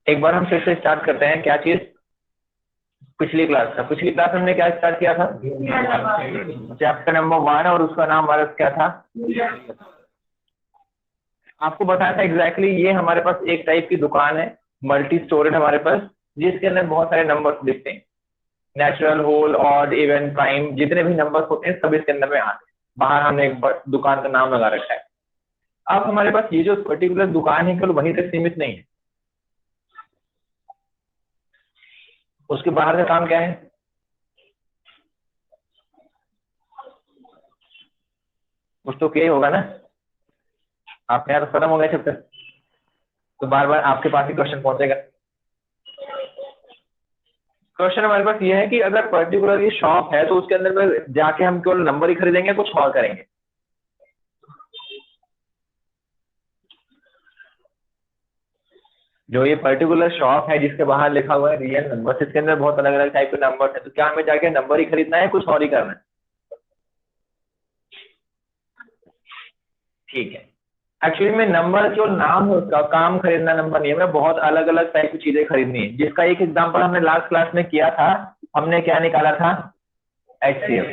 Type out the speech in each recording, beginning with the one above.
एक बार हम फिर से स्टार्ट करते हैं। क्या चीज? पिछली क्लास हमने क्या स्टार्ट किया था? चैप्टर नंबर 1 और उसका नाम हमारा क्या था? आपको बताया था एग्जैक्टली ये हमारे पास एक टाइप की दुकान है, मल्टी स्टोरेज हमारे पास, जिसके अंदर बहुत सारे नंबर्स दिखते हैं। Natural, whole, odd, even, prime, जितने भी नंबर्स होते हैं सब इसके अंदर में आते हैं। बाहर हमने एक दुकान का नाम लगा रखा है। अब हमारे पास ये जो पर्टिकुलर दुकान है केवल वहीं तक सीमित नहीं है, उसके बाहर का काम क्या है? कुछ तो क्या ही होगा ना। आपके यहाँ तो खत्म हो गया चैप्टर, तो बार बार आपके पास ही क्वेश्चन पहुंचेगा। क्वेश्चन हमारे पास ये है कि अगर पर्टिकुलर ये शॉप है तो उसके अंदर में जाके हम केवल नंबर ही खरीदेंगे, कुछ और करेंगे? जो ये पर्टिकुलर शॉप है जिसके बाहर लिखा हुआ है रियल नंबर, इसके अंदर बहुत अलग अलग टाइप के नंबर है, तो क्या हमें जाके नंबर ही खरीदना है, कुछ और ही करना है? ठीक है। एक्चुअली में नंबर जो नाम है उसका, काम खरीदना नंबर नहीं है, हमें बहुत अलग अलग टाइप की चीजें खरीदनी है, जिसका एक एग्जांपल हमने लास्ट क्लास में किया था। हमने क्या निकाला था? HCF।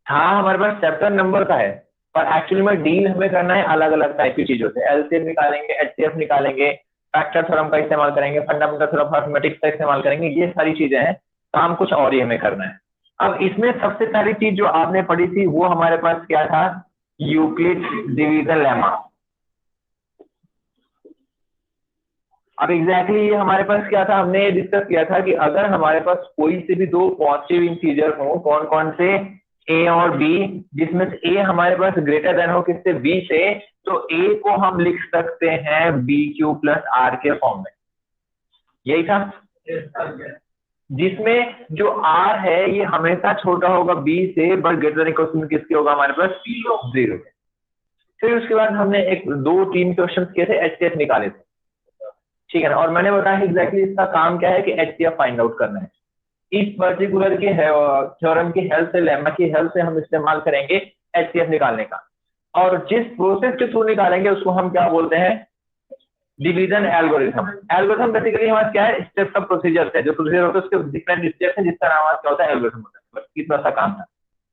हाँ, हमारे पास चैप्टर नंबर का है, पर एक्चुअली में डील हमें करना है अलग अलग टाइप की चीजों से। LCM निकालेंगे, HCF निकालेंगे, फैक्टर थ्योरम का इस्तेमाल करेंगे, फंडामेंटल थ्योरम ऑफ मैथमेटिक्स का इस्तेमाल करेंगे, ये सारी चीजें हैं। काम कुछ और ही हमें करना है। अब इसमें सबसे पहली चीज जो आपने पढ़ी थी वो हमारे पास क्या था? Euclid division lemma. अब एग्जैक्टली ये हमारे पास क्या था? हमने ये डिस्कस किया था कि अगर हमारे पास कोई से भी दो पॉजिटिव इंटीजर हो, कौन कौन से? ए और बी, जिसमें से ए हमारे पास ग्रेटर देन हो किससे? बी से, तो ए को हम लिख सकते हैं BQ प्लस आर के फॉर्म में। यही था, जिसमें जो आर है ये हमेशा छोटा होगा बी से, बट ग्रेटर देन इक्वल किसके होगा हमारे पास? 0। फिर उसके बाद हमने एक दो तीन क्वेश्चन किए थे, HCF निकाले थे, ठीक है ना। और मैंने बताया एग्जैक्टली इसका काम क्या है कि HCF फाइंड आउट करना है। इस पर्टिकुलर के थ्योरम की हेल्प से, लेमा की हेल्प से हम इस्तेमाल करेंगे HCF निकालने का। और जिस प्रोसेस के थ्रू निकालेंगे उसको हम क्या बोलते हैं? Division algorithm. एल्गोरिथम बेसिकली हमारे क्या है? स्टेप्स ऑफ प्रोसीजर है, जो प्रोसीजर होता है उसके डिफरेंट स्टेप्स हैं, जिसका नाम क्या होता है? एल्गोरिथम होता है। बस इतना सा काम था,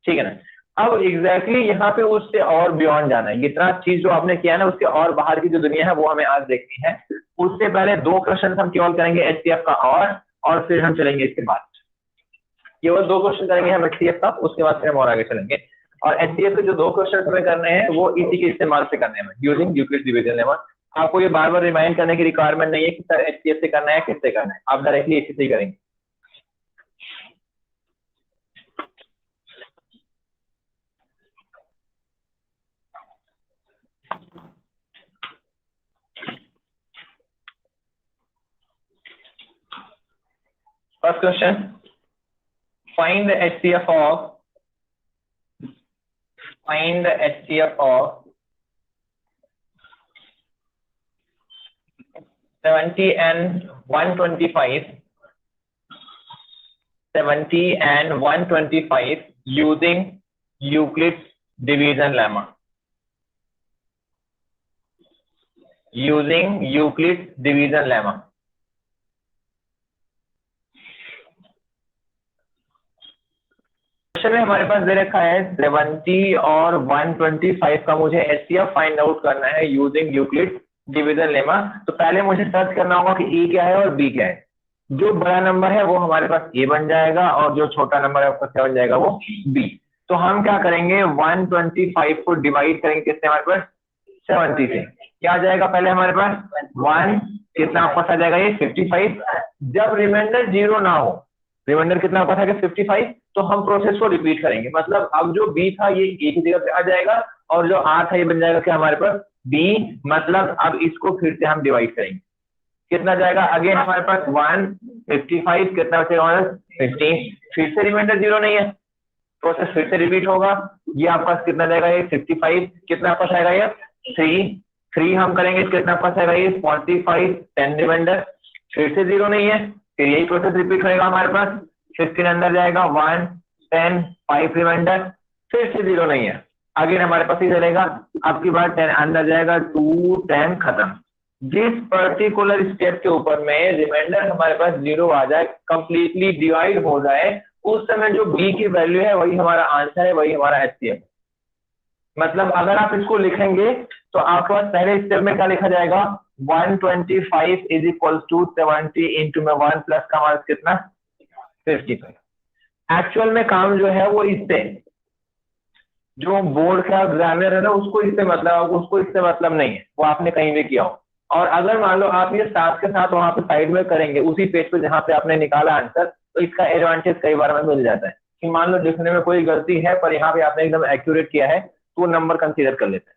ठीक है ना। अब एग्जैक्टली यहाँ पे उससे और बियॉन्ड जाना है, इतना चीज जो आपने किया ना उसके और बाहर की जो दुनिया है वो हमें आज देखनी है। उससे पहले दो क्वेश्चन हम केवल करेंगे HCF का, और फिर हम चलेंगे इसके बाद। केवल दो क्वेश्चन करेंगे हम HCF का, उसके बाद फिर हम और आगे चलेंगे। और HCF के जो दो क्वेश्चन हमें करने हैं वो इसी के इस्तेमाल से करने हैं, यूजिंग यूक्लिड डिवीजन लेमा। आपको ये बार बार रिमाइंड करने की रिक्वायरमेंट नहीं है कि सर HCF से करना है किससे करना है, आप डायरेक्टली इसी से ही करेंगे। First question, find the HCF of 70 and 125 using Euclid's division lemma. Using Euclid's division lemma. Question में हमारे पास दे रखा है 70 और 125 का मुझे HCF फाइंड आउट करना है यूजिंग यूक्लिड डिवीजन लेमा। तो पहले मुझे सर्च करना होगा कि E क्या है और B क्या है। जो बड़ा नंबर है वो हमारे पास A बन जाएगा, और जो छोटा नंबर है उसका क्या बन जाएगा? वो B। तो हम क्या करेंगे? 125 को डिवाइड करेंगे किससे? हमारे पास 70 से। क्या आ जाएगा पहले हमारे पास? 1, कितना आपका आ जाएगा? ये 55। जब रिमाइंडर 0 ना हो, रिमाइंडर कितना आपका था? 55। तो हम प्रोसेस को रिपीट करेंगे, मतलब अब जो B था ये A की जगह पे आ जाएगा, और जो R था ये बन जाएगा क्या हमारे पास? B। मतलब अब इसको फिर से हम डिवाइड करेंगे, कितना जाएगा? अगेन हमारे पास 155, कितना बचेगा हमारे पास? 15। फिर से रिमाइंडर 0 नहीं है, प्रोसेस फिर से रिपीट होगा। ये आपका कितना जाएगा? ये 55, कितना आपका आएगा? ये 3 हम करेंगे, कितना आपका आएगा? ये 45, 10 रिमाइंडर, फिर से 0 नहीं है, फिर यही प्रोसेस रिपीट होगा हमारे पास। 15 अंदर जाएगा, 1, 10, 5 रिमाइंडर, फिर से 0 नहीं है, अगेन हमारे पास ही चलेगा। अब की बार 10 अंदर जाएगा, 2, 10 खत्म। जिस पर्टिकुलर स्टेप के ऊपर में रिमाइंडर हमारे पास 0 आ जाए, कंप्लीटली डिवाइड हो जाए, उस समय जो बी की वैल्यू है वही हमारा आंसर है, वही हमारा एचसीएफ। मतलब अगर आप इसको लिखेंगे तो आपके पास पहले स्टेप में क्या लिखा जाएगा, 125 इज इक्वल टू 70 इंटू में 1 प्लस का मार्क्स कितना, 55। एक्चुअल में काम जो है वो इससे, जो बोर्ड का ग्रामर है ना उसको इससे मतलब, उसको इससे मतलब नहीं है, वो आपने कहीं भी किया हो। और अगर मान लो आप ये साथ के साथ वहां पे साइड में करेंगे उसी पेज पे जहां पे आपने निकाला आंसर, तो इसका एडवांटेज कई बार में मिल जाता है कि मान लो लिखने में कोई गलती है पर यहाँ पे आपने एकदम एक्यूरेट किया है तो वो नंबर कंसीडर कर लेते हैं।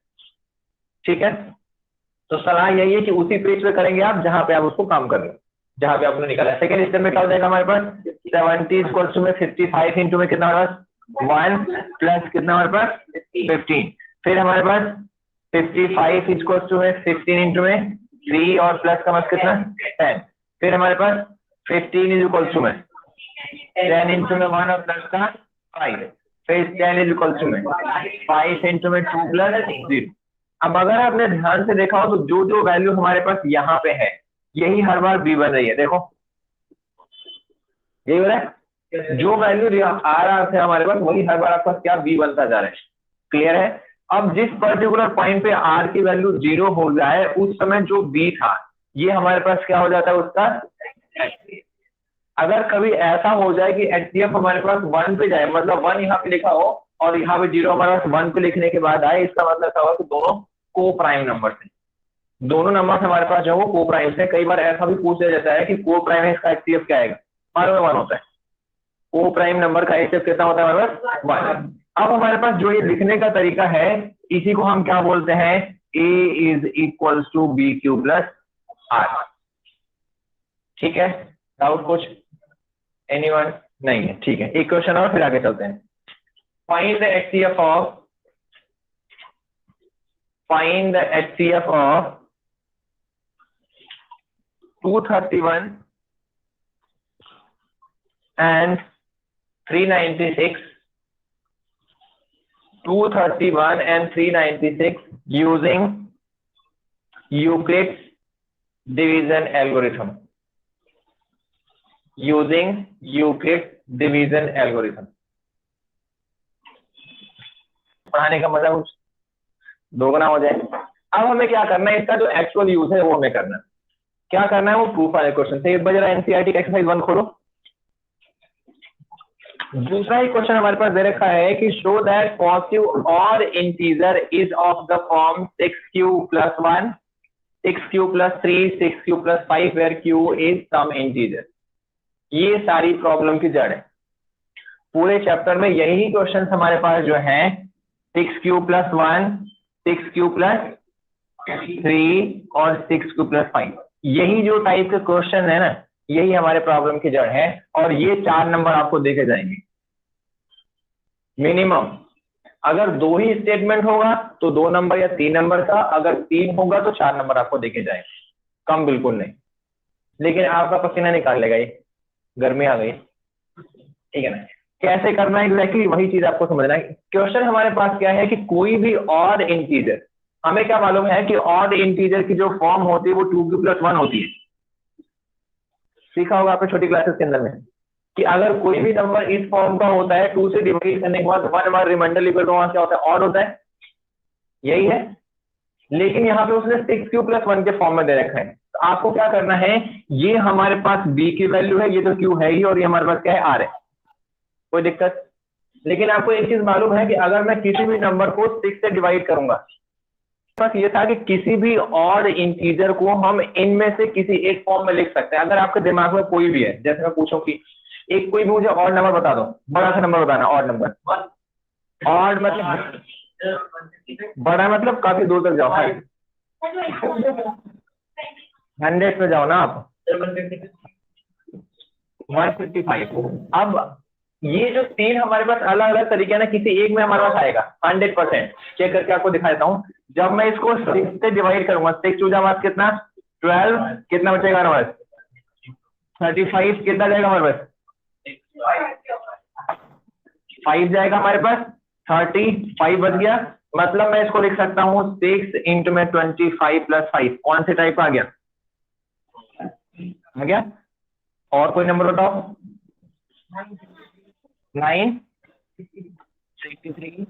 ठीक है, तो सलाह यही है कि उसी पेज पे करेंगे आप जहां पे आप उसको काम कर रहे हो, जहां पे आपने निकाला। सेकंड स्टेप में क्या हो जाएगा हमारे पास, 70 इक्वल्स टू में 55 इंटू में कितना हमारे पास 1 प्लस कितना हमारे पास 15। फिर हमारे पास 55 इक्वल्स टू में 15 इंटू में 3 और प्लस का मतलब कितना 10। फिर हमारे पास 15 इज इक्वल्स टू में 10 इंटू में 1 और प्लस का 5। फिर 10 इज इक्वल्स टू में 5 इंटू में 2 प्लस 0। अब अगर आपने ध्यान से देखा हो तो जो जो वैल्यू हमारे पास यहाँ पे है यही हर बार बी बन रही है, देखो यही हो रहा है, जो वैल्यू आ रहा है हमारे पास वही हर बार आपका क्या बी बनता जा रहा है। क्लियर है। अब जिस पर्टिकुलर पॉइंट पे आर की वैल्यू 0 हो जाए उस समय जो बी था ये हमारे पास क्या हो जाता है उसका। अगर कभी ऐसा हो जाए कि एचडीएफ हमारे पास 1 पे जाए, मतलब 1 यहाँ पे लिखा हो और यहाँ पे 0 हमारे पास 1 पे लिखने के बाद आए, इसका मतलब क्या होगा कि दोनों को प्राइम नंबर थे, दोनों नंबर हमारे पास जो वो को प्राइम से। कई बार ऐसा भी पूछ लिया जाता है कि को प्राइम है, इसका एचसीएफ क्या आएगा, मालूम है 1 होता है। को प्राइम नंबर का एचसीएफ कितना होता है हमारे पास 1। अब हमारे पास जो ये लिखने का तरीका है इसी को हम क्या बोलते हैं, A is equal to B Q plus R. ठीक है, डाउट कुछ, एनीवन नहीं है, ठीक है। एक क्वेश्चन और फिर आगे चलते हैं। Find the HCF of, find the HCF of 231 and 396, 231 and 396 using Euclid's division algorithm, using Euclid's division algorithm। पढ़ाने का मजा कुछ दोगुना हो जाए। अब हमें क्या करना है, इसका जो एक्चुअल यूज है वो हमें करना है। क्या करना है, वो प्रूफ वाले क्वेश्चन से। एक बार जरा एनसीईआरटी का एक्सरसाइज 1 खोलो। दूसरा ही क्वेश्चन हमारे पास दे रखा है कि शो दैट पॉजिटिव और integer is of the form 6q plus 1, 6q plus 3, 6q plus 5 where q is some integer। ये सारी प्रॉब्लम की जड़ है। पूरे चैप्टर में यही क्वेश्चन हमारे पास जो है 6q plus 1, 6q plus 3 और 6q plus 5, यही जो टाइप के क्वेश्चन है ना यही हमारे प्रॉब्लम की जड़ है। और ये 4 नंबर आपको देके जाएंगे मिनिमम। अगर 2 ही स्टेटमेंट होगा तो 2 नंबर या 3 नंबर का, अगर 3 होगा तो 4 नंबर आपको देके जाएंगे, कम बिल्कुल नहीं। लेकिन आपका पसीना निकाल लेगा ये, गर्मी आ गई, ठीक है ना। कैसे करना है एग्जैक्टली वही चीज आपको समझना है। क्वेश्चन हमारे पास क्या है कि कोई भी ऑड इंटीजर, हमें क्या मालूम है कि ऑड इंटीजर की जो फॉर्म होती है वो 2q plus 1 होती है। सीखा होगा आपने छोटी क्लासेस के अंदर में कि अगर कोई भी नंबर इस फॉर्म का होता है 2 से डिवाइड करने के बाद 1 बार रिमाइंडर लिखो तो वहां क्या होता है, ऑड होता है, यही है। लेकिन यहाँ पे उसने 6q plus 1 के फॉर्म में दे रखा है। तो आपको क्या करना है, ये हमारे पास b की वैल्यू है, ये तो q है ही, और ये हमारे पास क्या है r है, कोई दिक्कत। लेकिन आपको एक चीज मालूम है कि अगर मैं किसी भी नंबर को 6 से डिवाइड करूंगा, बस ये था कि किसी भी ऑड इंटीजर को हम इनमें से किसी एक फॉर्म में लिख सकते हैं। अगर आपके दिमाग में कोई भी है, जैसे मैं पूछूं कि एक कोई भी मुझे ऑड नंबर बता दो, बड़ा सा नंबर बताना, ऑड नंबर। ऑड मतलब बड़ा मतलब काफी दूर तक जाओ, 100 पे जाओ ना आप, 155। अब ये जो 3 हमारे पास अलग अलग तरीके ना, किसी एक में हमारे पास आएगा 100%। चेक करके आपको दिखा देता हूँ। जब मैं इसको 6 से डिवाइड करूंगा, 6 चूजा हमारे कितना 12, कितना बचेगा हमारे पास 35, कितना जाएगा हमारे पास 5 जाएगा हमारे पास 30, 5 बच गया मतलब मैं इसको लिख सकता हूँ 6 इंटू में 25 प्लस 5, कौन से टाइप आ गया? आ गया। और कोई नंबर बताओ। 9, 63,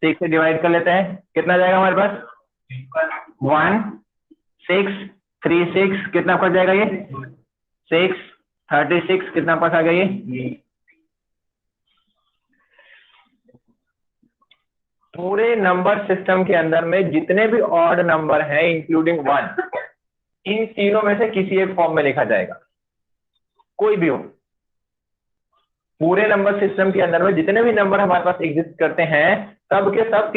6 से डिवाइड कर लेते हैं, कितना जाएगा हमारे पास? 1, 6, 3, 6, कितना पड़ जाएगा ये? 6, 36, कितना पास आ गया ये? पूरे नंबर सिस्टम के अंदर में जितने भी ऑड नंबर हैं इंक्लूडिंग 1, इन तीनों में से किसी एक फॉर्म में लिखा जाएगा, कोई भी हो। पूरे नंबर सिस्टम के अंदर में जितने भी नंबर हमारे पास एग्जिस्ट करते हैं, सब के सब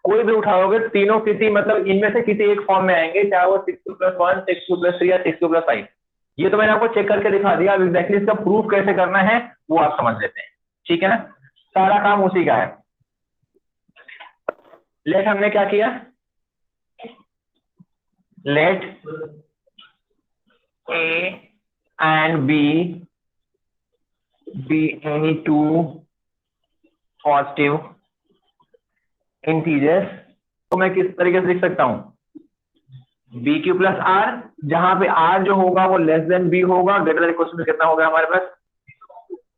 कोई भी उठाओगे, तीनों किसी मतलब इनमें से किसी एक फॉर्म में आएंगे, चाहे वो 6+1, 6+3 या 6+5। ये तो मैंने आपको चेक करके दिखा दिया। अब एग्जैक्टली इसका प्रूफ कैसे करना है वो आप समझ लेते हैं, ठीक है ना? सारा काम उसी का है। लेट हमने क्या किया? Let A and B be any two positive integers, तो मैं किस तरीके से लिख सकता हूं? बी क्यू प्लस आर, जहां पे आर जो होगा वो लेस देन बी होगा, ग्रेटर देन इक्वल टू कितना होगा हमारे पास?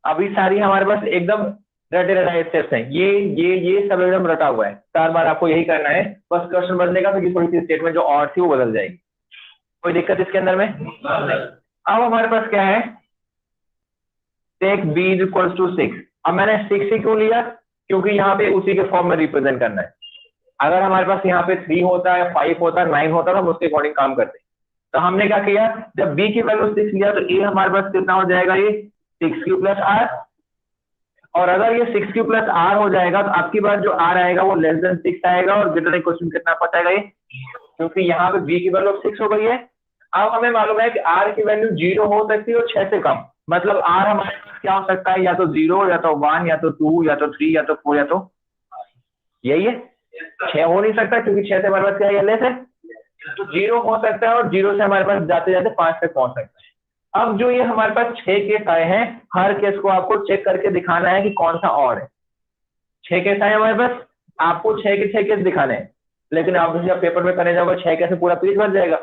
अभी सारी हमारे पास एकदम रटे रटाए स्टेप्स हैं, ये सब एकदम रटा हुआ है, 4 बार आपको यही करना है, बस क्वेश्चन बदलेगा तो थोड़ी सी स्टेटमेंट जो और थी वो बदल जाएगी। कोई दिक्कत इसके अंदर में? अब हमारे पास क्या है? Take b equals to 6। अब मैंने 6 ही क्यों लिया? क्योंकि यहाँ पे उसी के फॉर्म में रिप्रेजेंट करना है। अगर हमारे पास यहाँ पे 3 होता है, 5 होता है, 9 होता है, तो हम उसके अकॉर्डिंग काम करते हैं। तो हमने क्या किया, जब b की वैल्यू 6 लिया तो a हमारे पास कितना हो जाएगा? ये 6q प्लस r। और अगर ये 6q प्लस r हो जाएगा तो आपकी बात जो r आएगा वो लेस देन 6 आएगा, और ग्रेटर देन क्वेश्चन कितना पता ये, क्योंकि यहाँ पे b की वैल्यू 6 हो गई है। अब हमें मालूम है कि r की वैल्यू 0 हो सकती है और 6 से कम, मतलब r हमारे पास क्या हो सकता है? या तो 0, या तो 1, या तो 2, या तो 3, या तो 4, या तो यही है। 6 हो नहीं सकता क्योंकि 6 से हमारे पास क्या है? लेस है। तो 0 हो सकता है और 0 से हमारे पास जाते जाते 5 तक पहुंच सकता है। अब जो ये हमारे पास 6 केस आए हैं, हर केस को आपको चेक करके दिखाना है कि कौन सा और है। 6 केस आए हमारे पास, आपको 6 के 6 केस दिखाने हैं, लेकिन आप जब पेपर में करने जाओगे 6 कैसे पूरा पेज भर जाएगा,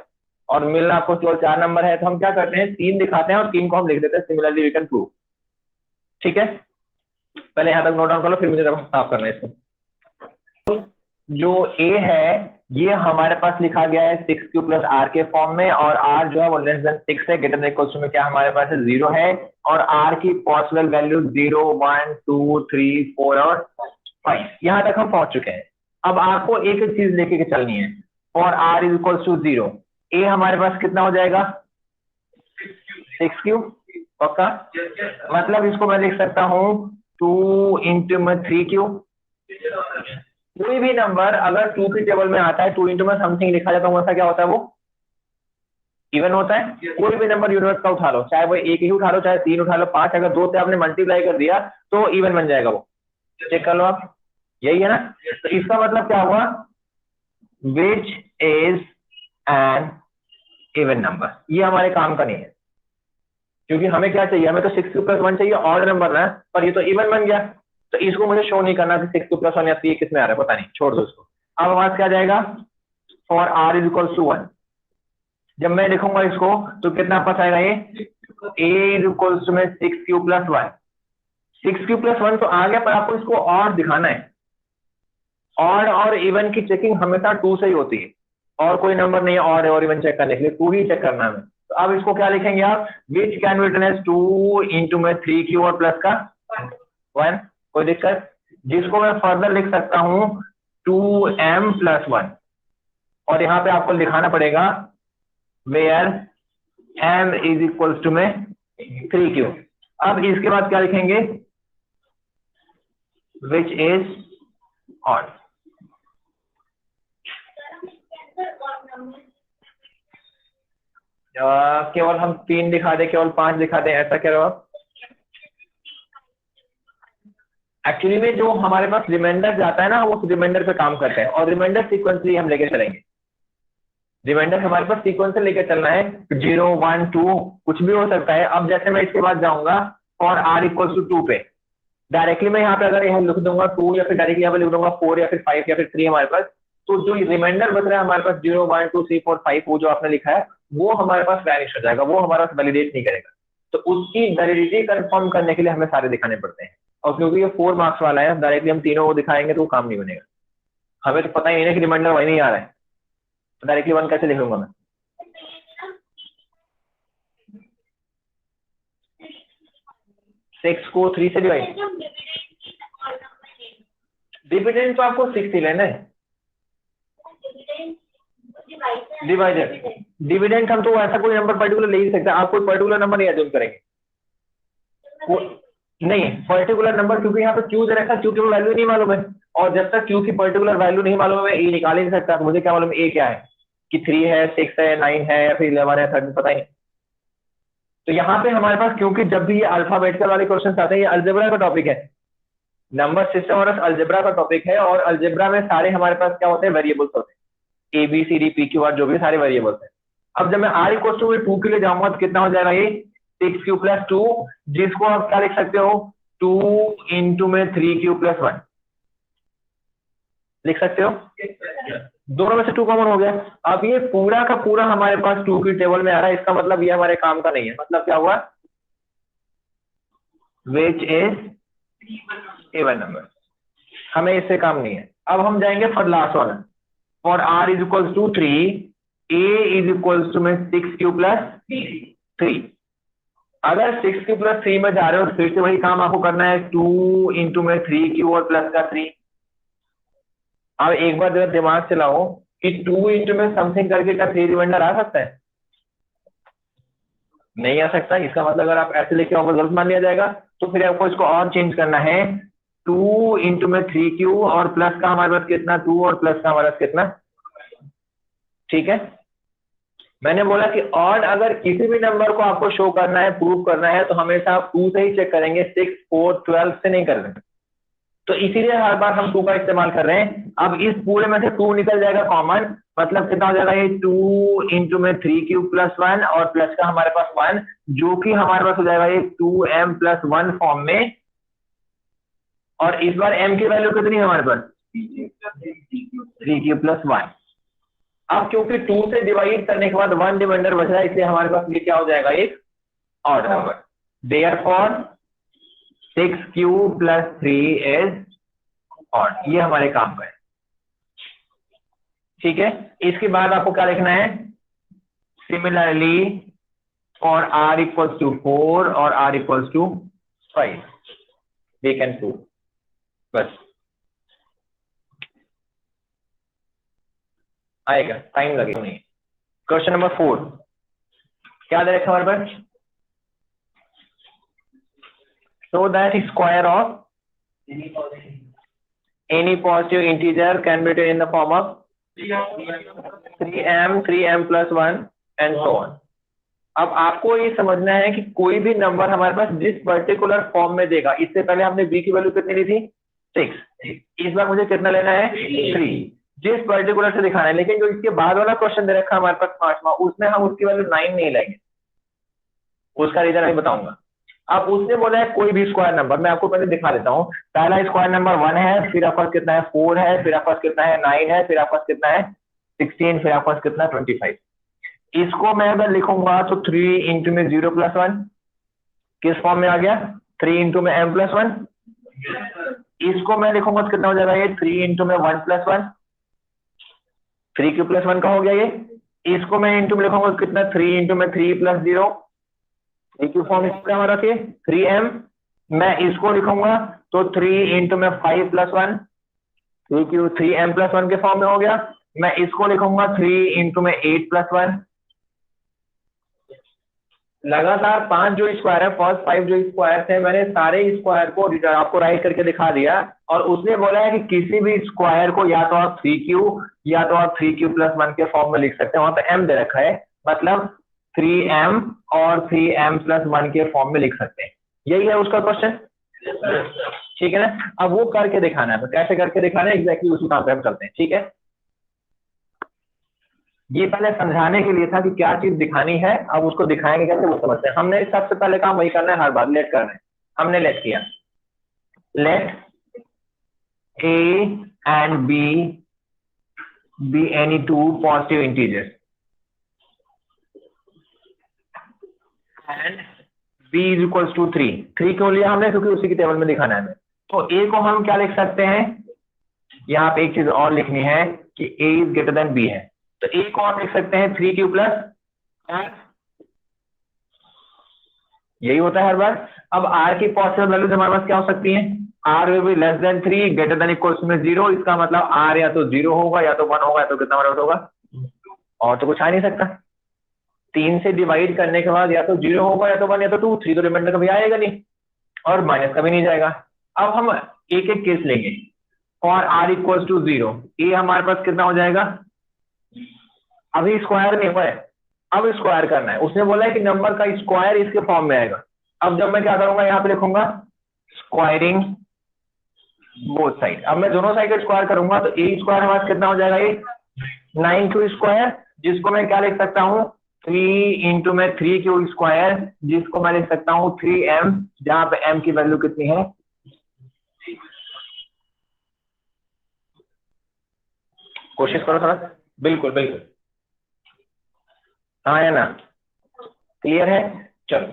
और मिलना आपको केवल 4 नंबर है। तो हम क्या करते हैं, 3 दिखाते हैं और 3 को हम लिख देते हैं सिमिलरली वी कैन प्रूव। ठीक है, पहले यहां तक नोट डाउन कर लो, फिर मुझे साफ करना है इसको। तो जो ए है ये हमारे पास लिखा गया है 6q प्लस आर के फॉर्म में, और आर जो है वो लेस देन 6 है, ग्रेटर देन इक्वल टू में क्या हमारे पास है? 0 है। और आर की पॉसिबल वैल्यू 0, 1, 2, 3, 4 और 5, यहां तक हम पहुंच चुके हैं। अब आपको एक एक चीज लेके के चलनी है। और आर इज इक्वल टू 0, ए हमारे पास कितना हो जाएगा? 6q पक्का। मतलब इसको मैं लिख सकता हूं 2 इंटू में 3q। कोई भी नंबर अगर 2 की टेबल में आता है, 2 इंटू में समथिंग लिखा जाता है, वैसा क्या होता है? वो इवन होता है। कोई भी नंबर यूनिवर्स का उठा लो, चाहे वो 1 ही उठा लो, चाहे 3 उठा लो, 5, अगर 2 से आपने मल्टीप्लाई कर दिया तो इवन बन जाएगा वो। चेक कर लो आप, यही है ना? तो इसका मतलब क्या हुआ? Which is an even number. ये हमारे काम का नहीं है, क्योंकि हमें क्या चाहिए? हमें तो 6q प्लस 1 चाहिए, ऑड नंबर ना, पर ये तो इवन बन गया, तो इसको मुझे शो नहीं करना कि 6q प्लस 1 या 3 किस में आ रहा है, पता नहीं, छोड़ दो इसको। अब हमारे क्या जाएगा? For r is equal to 1। जब मैं लिखूंगा इसको तो कितना पास आएगा? ये a इज इक्वल टू में 6q प्लस 1। 6q प्लस 1 तो आ गया, पर आपको इसको और दिखाना है। ऑड और इवन की चेकिंग हमेशा 2 से ही होती है, और कोई नंबर नहीं है ऑड और इवन चेक करने के लिए, 2 ही चेक करना है। तो अब इसको क्या लिखेंगे आप? Which can be written as 2 into में 3q और प्लस का 1। कोई दिक्कत? जिसको मैं फर्दर लिख सकता हूं 2m प्लस 1, और यहाँ पे आपको लिखाना पड़ेगा where m is equal to में 3q। अब इसके बाद क्या लिखेंगे? Which is odd. केवल हम 3 दिखा दे, केवल 5 दिखा दे, ऐसा कह रहे हो आप? एक्चुअली में जो हमारे पास रिमाइंडर जाता है ना, वो रिमाइंडर पे काम करते हैं, और रिमाइंडर सीक्वेंसली हम लेके चलेंगे। रिमाइंडर हमारे पास सीक्वेंस से लेकर चलना है, 0, 1, 2 कुछ भी हो सकता है। अब जैसे मैं इसके बाद जाऊंगा और r इक्वल टू 2 पे, डायरेक्टली मैं यहाँ पे अगर यहाँ लिख दूंगा 2 या फिर डायरेक्टली यहाँ पे लिख दूंगा 4 या फिर 5 या फिर 3 हमारे पास, तो जो रिमाइंडर बच रहा है हमारे पास 0 1 2 3 4 5 वो जो आपने लिखा है वो हमारे पास वैनिश हो जाएगा, वो हमारे पास वैलिडेट नहीं करेगा। तो उसकी वैलिडिटी कंफर्म करने के लिए हमें सारे दिखाने पड़ते हैं, और क्योंकि ये 4 मार्क्स वाला है डायरेक्टली हम तीनों को दिखाएंगे तो वो काम नहीं बनेगा। हमें तो पता ही नहीं है कि रिमाइंडर वही नहीं आ रहा है, तो डायरेक्टली 1 कैसे लिखूंगा मैं? 6 को 3 से डिवाइड, डिविडेंड तो आपको 6 ही लेना है। डिवाइडेड डिविडेंड हम तो ऐसा कोई नंबर पर्टिकुलर ले ही सकते हैं, आप कोई पर्टिकुलर नंबर नहीं एज्यूम करेंगे वो, नहीं पर्टिकुलर नंबर, क्योंकि यहाँ पे क्यू दे रखा है, क्यू की वैल्यू नहीं मालूम है, और जब तक क्यू की पर्टिकुलर वैल्यू नहीं मालूम है मैं ए निकाल ही नहीं सकता। मुझे क्या मालूम ए क्या है, कि 3 है 6 है 9 है या फिर 11 है 13, पता ही नहीं। तो यहाँ पे हमारे पास क्योंकि जब भी ये अल्फाबेटिकल वाले क्वेश्चन आते हैं, ये अलजेब्रा का टॉपिक है, नंबर सिस्टम और अलजेब्रा का टॉपिक है, और अलजेब्रा में सारे हमारे पास क्या होते हैं, वेरिएबल्स होते हैं, A B C D P Q R जो भी सारे वेरिएबल्स हैं। अब जब मैं आर इक्वल टू 2 के लिए जाऊंगा तो कितना हो जाएगा ये 6q प्लस 2, जिसको आप क्या लिख सकते हो 2 इंटू में 3q प्लस 1 लिख सकते हो, दोनों में से 2 कॉमन हो गया। अब ये पूरा का पूरा हमारे पास 2 की टेबल में आ रहा है, इसका मतलब ये हमारे काम का नहीं है। मतलब क्या हुआ, विच इज इवन नंबर, हमें इससे काम नहीं है। अब हम जाएंगे फॉर लास्ट वाला, for r is equal to 3, a is equal to में 6q प्लस 3। अगर 6q प्लस 3 में जा रहे हो तो फिर से वही काम आपको करना है, 2 इंटू में 3q और प्लस का 3। अब एक बार जरा दिमाग चलाओ कि 2 इंटू में समथिंग करके का 3 रिमाइंडर आ सकता है, नहीं आ सकता। इसका मतलब अगर आप ऐसे लेके आओगे गलत मान लिया जाएगा, तो फिर आपको इसको और चेंज करना है, 2 इंटू में 3q और प्लस का हमारे पास कितना 2 और प्लस का हमारे पास कितना, ठीक है। मैंने बोला कि और अगर किसी भी नंबर को आपको शो करना है, प्रूव करना है, तो हमेशा आप 2 से ही चेक करेंगे, 6 4 12 से नहीं कर रहे, तो इसीलिए हर बार हम 2 का इस्तेमाल कर रहे हैं। अब इस पूरे में से 2 निकल जाएगा कॉमन, मतलब कितना हो जाएगा ये 2 इंटू में 3q प्लस 1 और प्लस का हमारे पास 1, जो कि हमारे पास हो जाएगा ये 2m प्लस 1 फॉर्म में। और इस बार m की वैल्यू कितनी है हमारे पास 3q प्लस 1। अब क्योंकि 2 से डिवाइड करने के बाद 1 रिमाइंडर बच रहा है, इसलिए हमारे पास ये क्या हो जाएगा एक odd number. Therefore 6q plus 3 is odd, ये हमारे काम का है, ठीक है। इसके बाद आपको क्या लिखना है, similarly for r equals to 4 और r equals to 5 we can prove, बस आएगा, टाइम लगेगा नहीं। क्वेश्चन नंबर 4 क्या दे रखा हमारे पास, so that square of any positive integer can be written in the form of 3m plus 1 and so on। अब आपको ये समझना है कि कोई भी नंबर हमारे पास जिस पर्टिकुलर फॉर्म में देगा, इससे पहले हमने b की वैल्यू कितनी ली थी 6, इस बार मुझे कितना लेना है 3, जिस पर्टिकुलर से दिखाना है। लेकिन जो इसके बाद वाला क्वेश्चन दे रखा है हमारे पास 5वां, उसमें हम उसकी वैल्यू 9 नहीं लेंगे, उसका रीजन अभी बताऊंगा। अब उसने बोला है कोई भी स्क्वायर नंबर, मैं आपको पहले दिखा देता हूँ। पहला स्क्वायर नंबर 1 है, फिर आपके पास कितना है 4 है, फिर आपके पास कितना है 9 है, फिर आपके पास कितना है 16, फिर आपके पास कितना है 25। इसको मैं अगर लिखूंगा तो 3 इंटू में 0 प्लस 1 किस फॉर्म में आ गया, 3 इंटू में m प्लस 1। इसको मैं लिखूंगा तो कितना हो जाएगा ये 3 इंटू में 1 प्लस 1, 3q प्लस 1 का हो गया ये। इसको मैं इंटू में लिखूंगा तो कितना 3 इंटू में 3 प्लस 0, 3q फॉर्म हमारा के 3m। मैं इसको लिखूंगा तो 3 इंटू में 5 प्लस 1, 3q 3m प्लस 1 के फॉर्म में हो गया। मैं इसको लिखूंगा 3 इंटू में 8 प्लस 1। लगातार 5 जो स्क्वायर है, फर्स्ट 5 जो स्क्वायर थे, मैंने सारे स्क्वायर को आपको राइट करके दिखा दिया। और उसने बोला है कि किसी भी स्क्वायर को या तो आप 3q या तो आप 3q प्लस 1 के फॉर्म में लिख सकते हैं, वहां पे m दे रखा है, मतलब 3m और 3m प्लस 1 के फॉर्म में लिख सकते हैं। यही है उसका क्वेश्चन, ठीक है ना। अब वो करके दिखाना है, तो कैसे करके दिखाना है एग्जैक्टली उसी काम पे हम चलते हैं, ठीक है। ये पहले समझाने के लिए था कि क्या चीज दिखानी है, अब उसको दिखाएंगे कैसे वो समझते हैं। हमने सबसे पहले काम वही करना है, हर बार लेट करना है, हमने लेट किया। Let a and b be any two positive integers and b is equals to 3। 3 क्यों लिया हमने? क्योंकि उसी की टेबल में दिखाना है हमें। तो a को हम क्या लिख सकते हैं, यहाँ पे एक चीज और लिखनी है कि a is greater than b है। तो a को हम लिख सकते हैं 3q प्लस, यही होता है हर बार। अब r की पॉसिबल वैल्यूज हमारे पास क्या हो सकती है? r will be less than 3 greater than equals में 0। इसका मतलब r या तो 0 होगा या तो 1 होगा या तो कितना बराबर होगा, और तो कुछ आ नहीं सकता। 3 से डिवाइड करने के बाद या तो 0 होगा या तो 1 या तो 2, 3 तो रिमाइंडर कभी आएगा नहीं और माइनस कभी नहीं जाएगा। अब हम एक एक केस लेंगे। और r इक्वल्स टू 0, a हमारे पास कितना हो जाएगा? अभी स्क्वायर नहीं हुआ है, अब स्क्वायर करना है। उसने बोला है कि नंबर का स्क्वायर इसके फॉर्म में आएगा। अब जब मैं क्या करूंगा, यहाँ पे लिखूंगा स्क्वायरिंग बोथ साइड। अब मैं दोनों साइड का स्क्वायर करूंगा तो a स्क्वायर हमारे पास कितना हो जाएगा? ये 9q स्क्वायर, जिसको मैं क्या लिख सकता हूँ 3 इंटू में 3q स्क्वायर, जिसको मैं लिख सकता हूँ 3m, जहां पे m की वैल्यू कितनी है? कोशिश करो थोड़ा। बिल्कुल बिल्कुल, हाँ है ना, क्लियर है। चलो,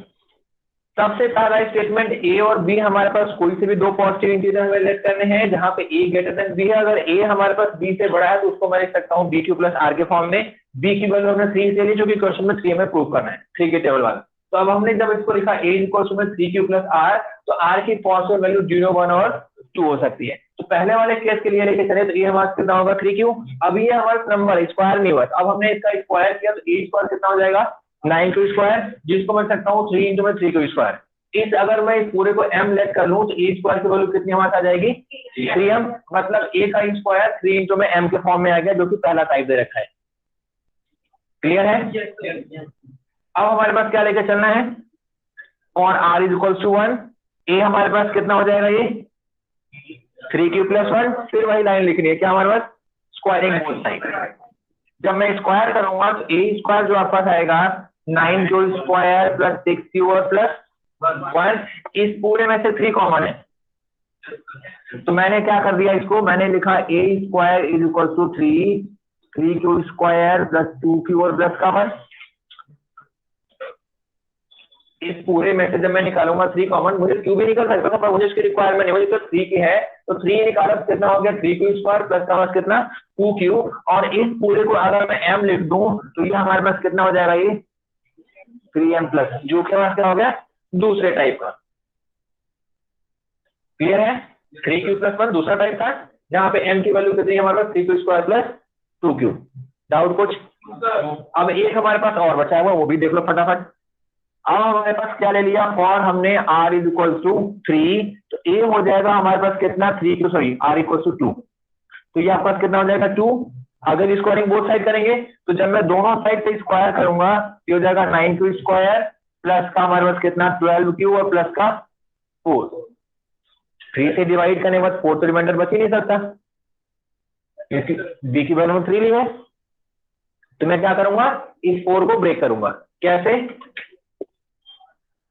सबसे पहला स्टेटमेंट a और b हमारे पास कोई से भी दो पॉजिटिव इंटीजर हमें लेट करने हैं, जहां पे a ग्रेटर देन b है। अगर a हमारे पास b से बड़ा है तो उसको मैं लिख सकता हूँ bq प्लस r के फॉर्म में। b की वैल्यू हमने 3 से ली, जो कि क्वेश्चन में 3 हमें प्रूव करना है, 3 के टेबल वाला। तो अब हमने जब इसको लिखा a इक्वल्स में 3q प्लस r, तो r की पॉजिटिव वैल्यू 0, 1 और 2 हो सकती है। तो पहले वाले केस के लिए लेके चले तो ये हमारा कितना होगा 3q। अब ये हमारा नंबर स्क्वायर नहीं हुआ, अब हमने इसका स्क्वायर किया तो a स्क्वायर कितना हो जाएगा 9q स्क्वायर, जिसको मैं सकता हूँ 3 इंटू में 3q स्क्वायर। इस अगर मैं इस पूरे को m लेट कर लूं तो a स्क्वायर की वैल्यू कितनी हमारे आ जाएगी 3m, मतलब a का स्क्वायर 3 इंटू में m के फॉर्म में आ गया, जो कि पहला टाइप दे रखा है। क्लियर है। अब हमारे पास क्या लेके चलना है, और r is equal to 1, a हमारे पास कितना हो जाएगा ये 3q प्लस 1। फिर वही लाइन लिखनी है क्या हमारे पास, स्क्वायरिंग बोथ साइड। जब मैं स्क्वायर करूंगा तो a स्क्वायर जो आपके पास आएगा 9q स्क्वायर प्लस 6q और प्लस 1, इस पूरे में से 3 कॉमन है, तो मैंने क्या कर दिया, इसको मैंने लिखा a square is equal to 3q square plus 2q और प्लस का 1। इस पूरे में से जब मैं निकालूंगा 3 कॉमन, मुझे q भी निकल सकता था पर मुझे इसकी रिक्वायरमेंट नहीं, मुझे तो 3 की है। तो 3 निकाला तो कितना हो गया 3q स्क्वायर प्लस का कितना 2q, और इस पूरे को अगर मैं m लिख दूं तो ये हमारे पास कितना हो जाएगा ये 3m प्लस, जो के पास क्या हो गया दूसरे टाइप का। क्लियर है। 3q प्लस 1 दूसरा टाइप था, जहां पे m की वैल्यू कितनी है हमारे पास 3q square plus 2q। Doubt कुछ? अब एक हमारे पास और बचा हुआ, वो भी देख लो फटाफट। अब हमारे पास क्या ले लिया, फॉर हमने r इज इक्वल टू 3, तो a हो जाएगा हमारे पास कितना 3q, sorry r equal to 2, तो ये आपके पास कितना हो जाएगा 2। अगर स्क्वायरिंग बोथ साइड करेंगे तो जब मैं दोनों साइड से स्क्वायर करूंगा ये हो जाएगा 9q स्क्वायर प्लस का हमारे पास कितना 12q और प्लस का 4। 3 से डिवाइड करने के बाद 4 तो रिमाइंडर बच ही नहीं सकता, b की वैल्यू में 3 ली है। तो मैं क्या करूंगा, इस 4 को ब्रेक करूंगा। कैसे,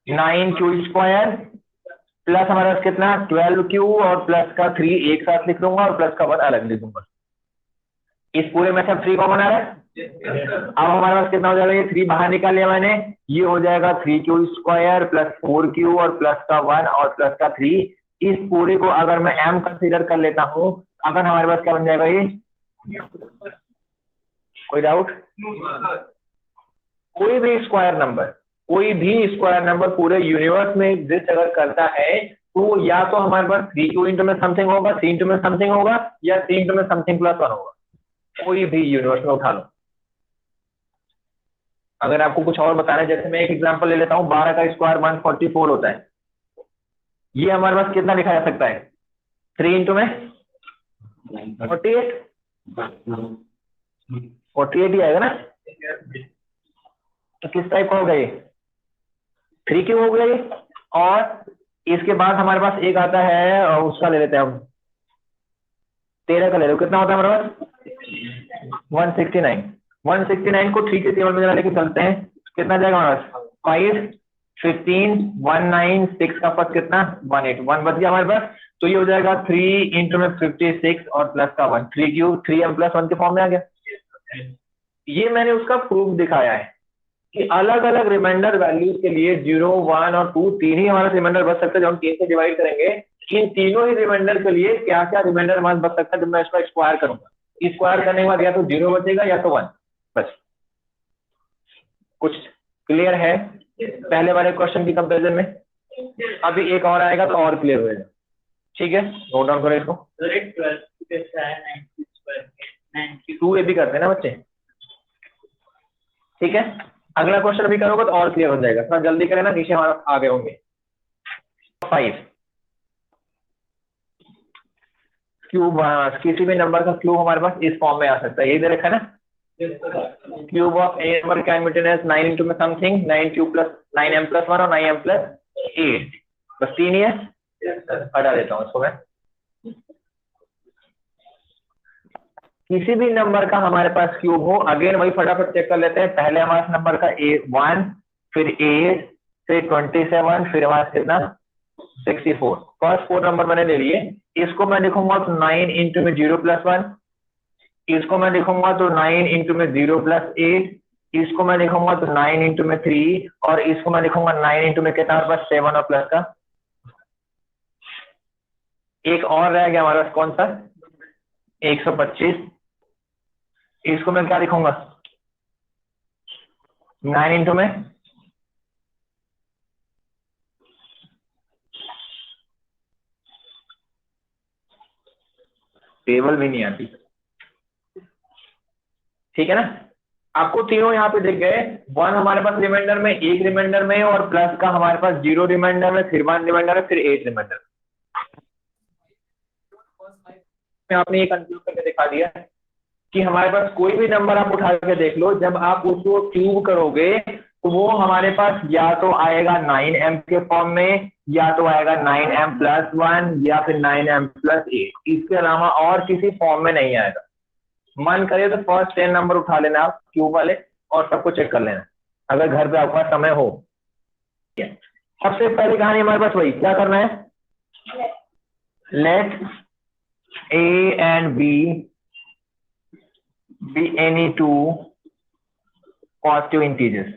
9q स्क्वायर प्लस हमारे पास कितना 12q और प्लस का 3 एक साथ लिख दूंगा और प्लस का 1 अलग लिख दूंगा। इस पूरे में सब 3 कॉमन आ रहा है। अब हमारे पास कितना हो जाएगा, ये 3 बाहर निकाल लिया मैंने, ये हो जाएगा 3q स्क्वायर प्लस 4q और प्लस का 1 और प्लस का 3। इस पूरे को अगर मैं m कंसीडर कर लेता हूं, अगर हमारे पास क्या बन जाएगा ये, कोई डाउट? कोई भी स्क्वायर नंबर पूरे यूनिवर्स में एग्जिस्ट अगर करता है तो या तो हमारे पास 3q इंटू में समथिंग होगा, 3 इंटू में समथिंग होगा, या 3 इंटू में समथिंग प्लस 1 होगा। कोई भी यूनिवर्स में उठा लो। अगर आपको कुछ और बताना है, जैसे मैं एक एग्जांपल ले लेता हूं, 12 का स्क्वायर 144 होता है। ये हमारे पास कितना लिखा जा सकता है 3 इंटू में 48 ही आएगा ना। तो किस टाइप का होगा ये 3q हो गया ये। और इसके बाद हमारे पास एक आता है, और उसका ले लेते हैं हम 13 का ले लो, कितना होता है हमारे पास 169 को 3 के टेबल में जरा लेके चलते हैं, कितना जाएगा हमारे पास 15 196 का पास कितना 18 1 बच गया हमारे पास। तो ये हो जाएगा 3 इंटू में 56 और प्लस का 1 3 क्यूब 3m+1 के फॉर्म में आ गया। ये मैंने उसका प्रूफ दिखाया है कि अलग अलग रिमाइंडर वैल्यूज के लिए 0 1 और 2 तीन ही हमारा रिमाइंडर बच सकता है। जब हम 3 से डिवाइड करेंगे इन तीनों ही रिमाइंडर के लिए क्या क्या रिमाइंडर हमारे बच सकता है जब मैं इसको स्क्वायर करूंगा। स्क्वायर करने के बाद या तो 0 बचेगा या तो 1 बस। कुछ क्लियर है पहले वाले क्वेश्चन की कंपेरिजन में? अभी एक और आएगा तो और क्लियर होगा। ठीक है, नोट डाउन करो इसको। 2 ए भी करते हैं ना बच्चे। ठीक है, अगला क्वेश्चन अभी करोगे तो और क्लियर हो जाएगा। थोड़ा जल्दी करें ना, नीचे हमारा आगे होंगे। 5 क्यूब, किसी भी नंबर का क्यूब हमारे पास इस फॉर्म में आ सकता है, यही दे रखा है ना। Cube of a number can be written as 9 into में समथिंग 9 क्यूब प्लस 9m+1 और 9m+8 बस 3 ही है। हटा देता हूँ इसको मैं। किसी भी नंबर का हमारे पास क्यूब हो, अगेन वही फटाफट चेक कर लेते हैं। पहले हमारे नंबर का 1 फिर 8 फिर 27 फिर हमारा कितना 64। फर्स्ट 4 नंबर मैंने ले लिए। इसको मैं लिखूंगा तो 9 इंटू में 0+1, इसको मैं लिखूंगा तो 9 इंटू में 0+8, इसको मैं लिखूंगा तो 9 इंटू में 3 और इसको मैं लिखूंगा 9 इंटू में कितना हमारे पास 7 और प्लस का एक और रह गया हमारे पास, कौन सा 125। इसको मैं क्या लिखूंगा 9 इंटू में टेबल भी नहीं आती। ठीक है ना, आपको तीनों यहाँ पे दिख गए। 1 हमारे पास रिमाइंडर में, 1 रिमाइंडर में और प्लस का हमारे पास 0 रिमाइंडर में, फिर 1 रिमाइंडर में, फिर 8 रिमाइंडर में। आपने ये कंक्लूड करके दिखा दिया कि हमारे पास कोई भी नंबर आप उठा के देख लो, जब आप उसको क्यूब करोगे तो वो हमारे पास या तो आएगा 9m के फॉर्म में, या तो आएगा 9m+1 या फिर 9m+8। इसके अलावा और किसी फॉर्म में नहीं आएगा। मन करे तो फर्स्ट 10 नंबर उठा लेना आप क्यूब वाले और सबको चेक कर लेना अगर घर पे आपका समय हो। सबसे पहली कहानी हमारे पास वही, क्या करना है, let A and B be any two positive integers.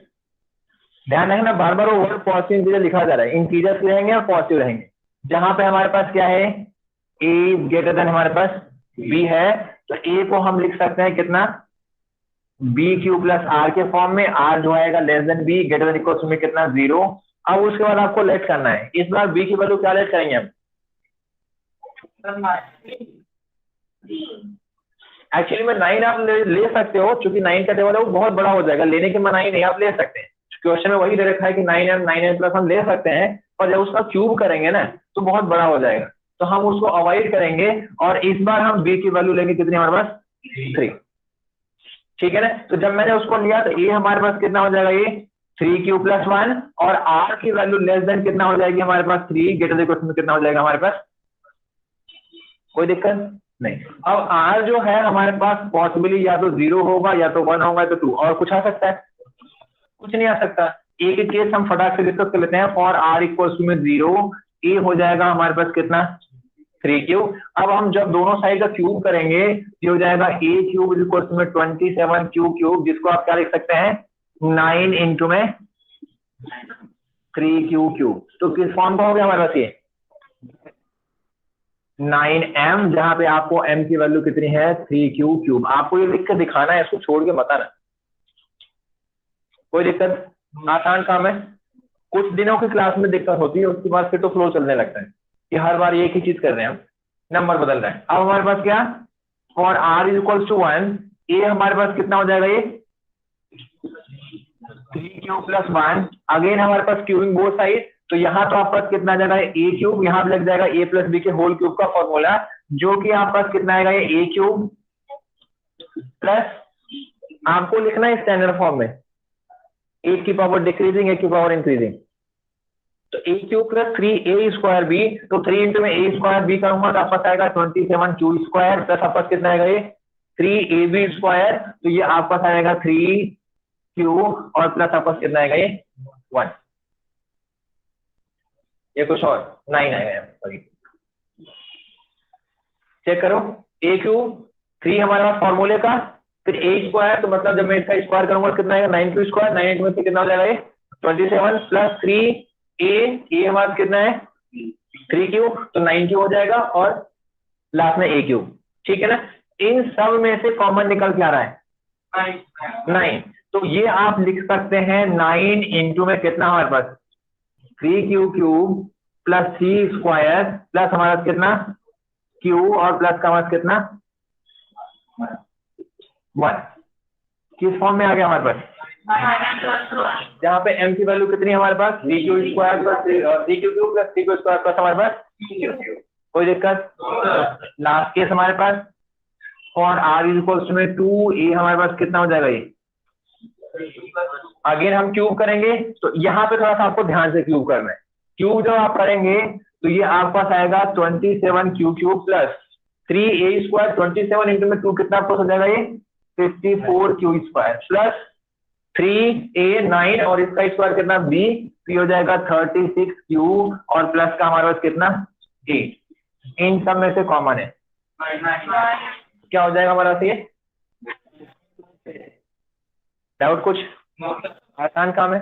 ध्यान रखना बार बार वो वर्ड पॉजिटिव इंटीजर लिखा जा रहा है, इंटीजर्स रहेंगे और पॉजिटिव रहेंगे। जहां पे हमारे पास क्या है, a ग्रेटर देन हमारे पास b है, तो a को हम लिख सकते हैं कितना b³ प्लस r के फॉर्म में। r जो आएगा less than b greater than equal में कितना 0। अब उसके बाद आपको लेट करना है, इस बार b की वैल्यू क्या लेट करेंगे हम, एक्चुअली में 9 आप ले सकते हो, क्योंकि 9 का टेबल है वो बहुत बड़ा हो जाएगा, लेने की मनाही नहीं, आप ले सकते हैं। क्वेश्चन में वही दे रखा है कि 9m+1 ले सकते हैं, और जब उसका क्यूब करेंगे ना तो बहुत बड़ा हो जाएगा, तो हम उसको अवॉइड करेंगे। और इस बार हम b की वैल्यू लेंगे कितनी हमारे पास 3। ठीक है ना, तो जब मैंने उसको लिया तो a हमारे पास कितना हो जाएगा, ये 3³ प्लस 1 और r की वैल्यू लेस देन कितना हो जाएगी हमारे पास 3 ग्रेटर देन क्वेश्चन में कितना हो जाएगा हमारे पास, कोई दिक्कत नहीं। अब r जो है हमारे पास पॉसिबली या तो 0 होगा या तो 1 होगा या तो 2, और कुछ आ सकता है, कुछ नहीं आ सकता। एक एक केस हम फटाक से डिस्कस कर लेते हैं। फॉर r इक्वल्स टू में 0, a हो जाएगा हमारे पास कितना 3 अब हम जब दोनों साइड का क्यूब करेंगे ये हो जाएगा a³ इक्वल्स टू में 27 क्यूब, जिसको आप क्या लिख सकते हैं 9 इंटू में 3 तो किस फॉर्म का हो गया हमारे पास ये 9m, जहां पे आपको m की वैल्यू कितनी है 3 आपको ये लिख के दिखाना है, इसको छोड़ के बताना, कोई दिक्कत, आसान काम है। कुछ दिनों की क्लास में दिक्कत होती है, उसके बाद फिर तो फ्लो चलने लगता है कि हर बार एक ही चीज कर रहे हैं हम, नंबर बदल रहे हैं। अब हमारे पास क्या, for r equals to 1, a हमारे पास कितना हो जाएगा ये 3 प्लस 1, अगेन हमारे पास क्यूबिंग बोथ साइड, तो यहाँ तो आपका कितना आ जाएगा a³ यहाँ पे लग जाएगा a प्लस b के होल क्यूब का फॉर्मूला, जो कि आपका कितना आएगा ये a³ प्लस, आपको लिखना है स्टैंडर्ड फॉर्म में 8 की पावर डिक्रीजिंग 8 की पावर इंक्रीजिंग, तो a³ प्लस 3a² b, तो 3 इंटू में a² b करूंगा तो आपका आएगा 27q² प्लस आपका कितना आएगा ये 3ab², तो ये आपका आएगा 3q और प्लस आपका कितना आएगा ये 1। ये कुछ और 9 आएगा, सॉरी। चेक करो, ए क्यूब 3 हमारे पास फॉर्मूले का, फिर ए स्क्वायर, तो मतलब जब मैं इसका स्क्वायर करूंगा कितना आएगा 9 क्यू स्क्वायर, 9 में से कितना हो जाएगा ये 27 प्लस 3 ए हमारा कितना है 3 क्यूब, तो 9 क्यूब हो जाएगा और लास्ट में ए क्यूब। ठीक है ना, इन सब में से कॉमन निकल के आ रहा है 9, तो ये आप लिख सकते हैं 9 इंटू में कितना हमारे पास 3 Q cube plus 3 square plus हमारा कितना क्यू और प्लस का हमारा कितना 1। किस फॉर्म में आ गया हमारे पास, जहाँ पे m की वैल्यू कितनी है हमारे पास 3 Q square plus 3 Q cube plus 3 Q square plus हमारे पास कोई दिक्कत। लास्ट केस हमारे पास और r इक्वल्स में 2 a हमारे पास कितना हो जाएगा ये, अगेन हम क्यूब करेंगे, तो यहाँ पे थोड़ा सा आपको ध्यान से क्यूब करना है। क्यूब जब आप करेंगे तो ये आपके पास आएगा 27 Q cube plus 3 a square, 27 into में 2 कितना आपको हो जाएगा ये 54 क्यू स्क्वायर प्लस 3 a 9 और इसका स्क्वायर कितना b हो जाएगा 36 क्यू और प्लस का हमारे पास कितना 8। इन सब में से कॉमन है क्या हो जाएगा हमारा ये, डाउट कुछ, आसान काम है।